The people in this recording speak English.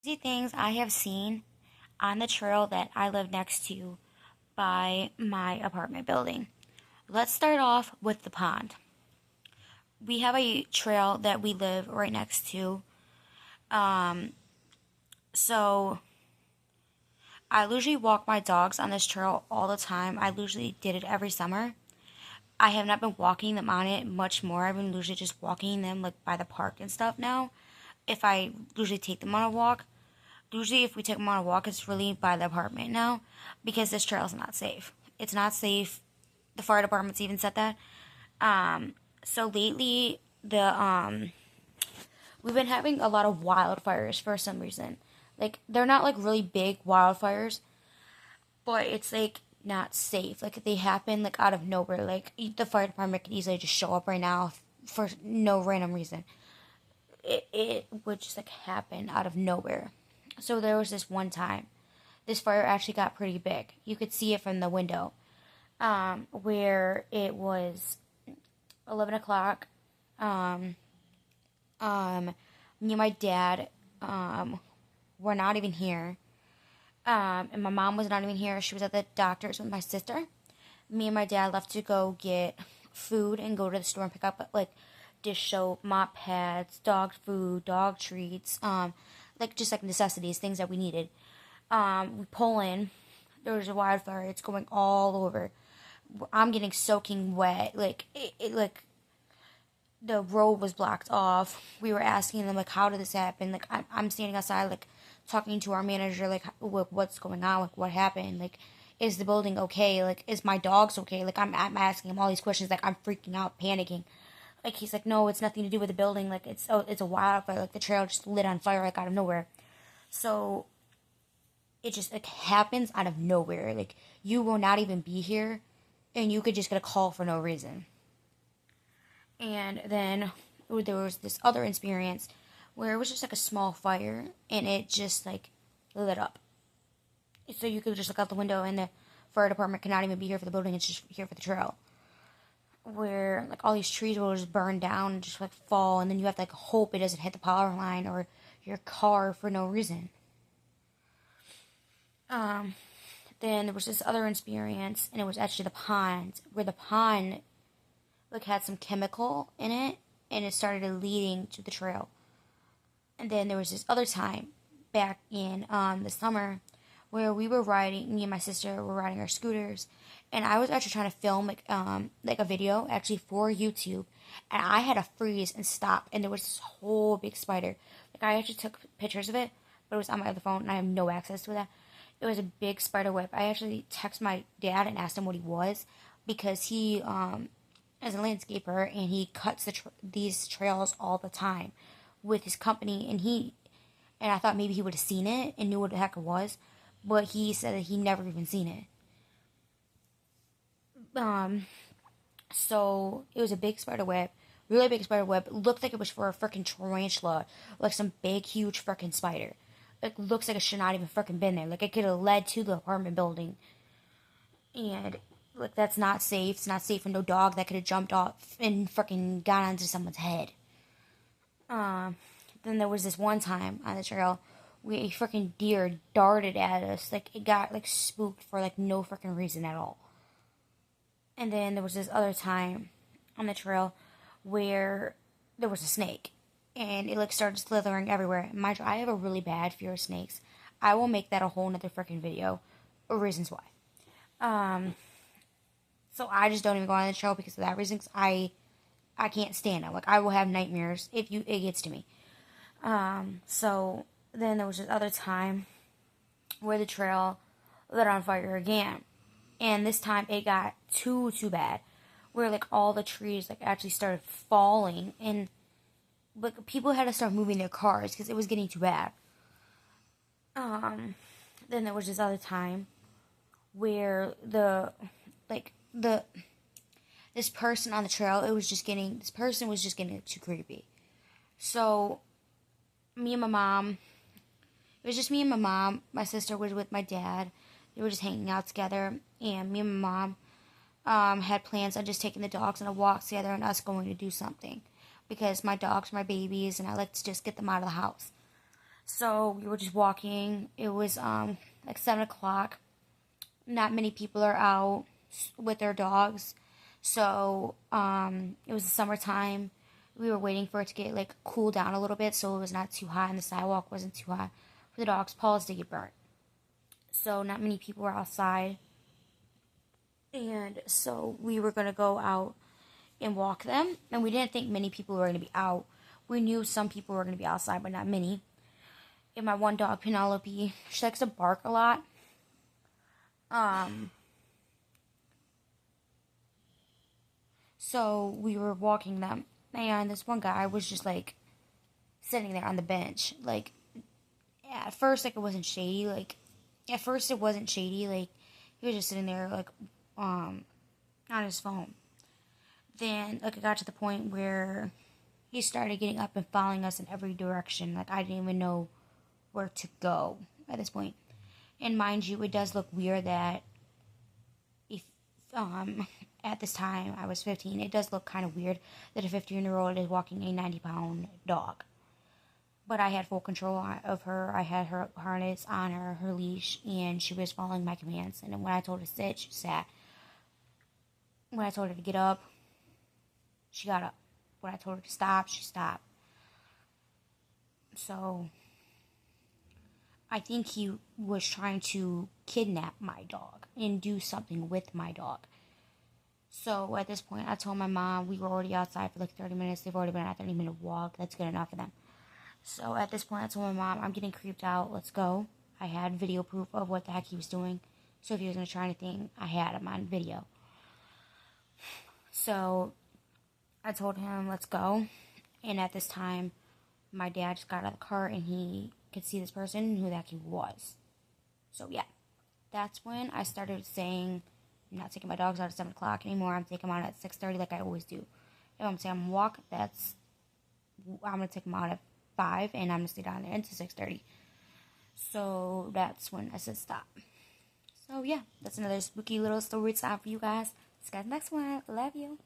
Crazy things I have seen on the trail that I live next to by my apartment building. Let's start off with the pond. We have a trail that we live right next to. Um, so I usually walk my dogs on this trail all the time. I usually did it every summer. I have not been walking them on it much more. I've been usually just walking them like by the park and stuff now. If I usually take them on a walk, usually if we take them on a walk, it's really by the apartment now because this trail is not safe. It's not safe. The fire department's even said that. So lately, we've been having a lot of wildfires for some reason. Like they're not like really big wildfires, but it's like not safe. Like they happen like out of nowhere. Like the fire department could easily just show up right now for no random reason. It would just like happen out of nowhere. So there was this one time, this fire actually got pretty big. You could see it from the window, where it was 11 o'clock. Um, Me and my dad were not even here, and my mom was not even here. She was at the doctor's with my sister. Me and my dad left to go get food and go to the store and pick up like dish soap, mop pads, dog food, dog treats, like just like necessities, things that we needed. We pull in. There was a wildfire. It's going all over. I'm getting soaking wet. Like the road was blocked off. We were asking them like, how did this happen? Like I'm standing outside like talking to our manager like what's going on? Like what happened? Like is the building okay? Like is my dogs okay? Like I'm asking him all these questions. Like I'm freaking out, panicking. Like he's like, no, it's nothing to do with the building. Like it's a wildfire. Like the trail just lit on fire like out of nowhere. So it just like happens out of nowhere. Like you will not even be here, and you could just get a call for no reason. And then there was this other experience where it was just like a small fire, and it just like lit up. So you could just look out the window, and the fire department could not even be here for the building. It's just here for the trail. Where like all these trees will just burn down and just like fall, and then you have to like hope it doesn't hit the power line or your car for no reason. Um, then there was this other experience, and it was actually the pond, where the pond like had some chemical in it, and it started leading to the trail. And then there was this other time back in the summer where we were riding. Me and my sister were riding our scooters, and I was actually trying to film like a video actually for YouTube, and I had to freeze and stop, and there was this whole big spider. Like I actually took pictures of it, but it was on my other phone, and I have no access to that. It was a big spider web. I actually texted my dad and asked him what he was, because he is a landscaper, and he cuts these trails all the time with his company, and I thought maybe he would have seen it and knew what the heck it was, but he said that he never even seen it. Um, so it was a big spider web, really big spider web. It looked like it was for a freaking tarantula, like some big, huge freaking spider. It looks like it should not even freaking been there. Like it could have led to the apartment building, and like that's not safe. It's not safe for no dog that could have jumped off and freaking got onto someone's head. Um, then there was this one time on the trail where a freaking deer darted at us. Like it got like spooked for like no freaking reason at all. And then there was this other time on the trail where there was a snake, and it like started slithering everywhere. Mind you, I have a really bad fear of snakes. I will make that a whole nother freaking video of reasons why. Um, so I just don't even go on the trail because of that reason. 'Cause I can't stand it. Like I will have nightmares if it gets to me. So then there was this other time where the trail lit on fire again, and this time it got too bad, where like all the trees like actually started falling, and like people had to start moving their cars because it was getting too bad. Um, then there was this other time where like the this person on the trail, this person was just getting too creepy. So me and my mom, it was just me and my mom. My sister was with my dad. They were just hanging out together, and me and my mom had plans on just taking the dogs on a walk together and us going to do something, because my dogs are my babies, and I like to just get them out of the house. So we were just walking. It was like 7 o'clock. Not many people are out with their dogs. So it was the summertime. We were waiting for it to get like cool down a little bit so it was not too hot and the sidewalk wasn't too hot for the dogs' paws to get burnt. So not many people were outside. And so we were going to go out and walk them. And we didn't think many people were going to be out. We knew some people were going to be outside, but not many. And my one dog, Penelope, she likes to bark a lot. So we were walking them. And this one guy was just like sitting there on the bench. Like, at first, like, it wasn't shady. Like, at first, it wasn't shady. Like, he was just sitting there, like, on his phone. Then, like, it got to the point where he started getting up and following us in every direction. Like, I didn't even know where to go at this point. And mind you, it does look weird that if, at this time, I was 15, it does look kind of weird that a 15-year-old is walking a 90-pound dog. But I had full control of her. I had her harness on her, her leash, and she was following my commands. And when I told her to sit, she sat. When I told her to get up, she got up. When I told her to stop, she stopped. So I think he was trying to kidnap my dog and do something with my dog. So at this point, I told my mom we were already outside for like 30 minutes. They've already been on a 30-minute walk. That's good enough for them. So at this point, I told my mom, I'm getting creeped out. Let's go. I had video proof of what the heck he was doing. So if he was going to try anything, I had him on video. So I told him, let's go. And at this time, my dad just got out of the car and he could see this person and who the heck he was. So yeah, that's when I started saying, I'm not taking my dogs out at 7 o'clock anymore. I'm taking them out at 6:30 like I always do. If I'm saying I'm going to walk, I'm going to take them out at 5 and I'm going to stay down there until 6:30. So that's when I said stop. So yeah, that's another spooky little story time for you guys. See you guys next one. Love you.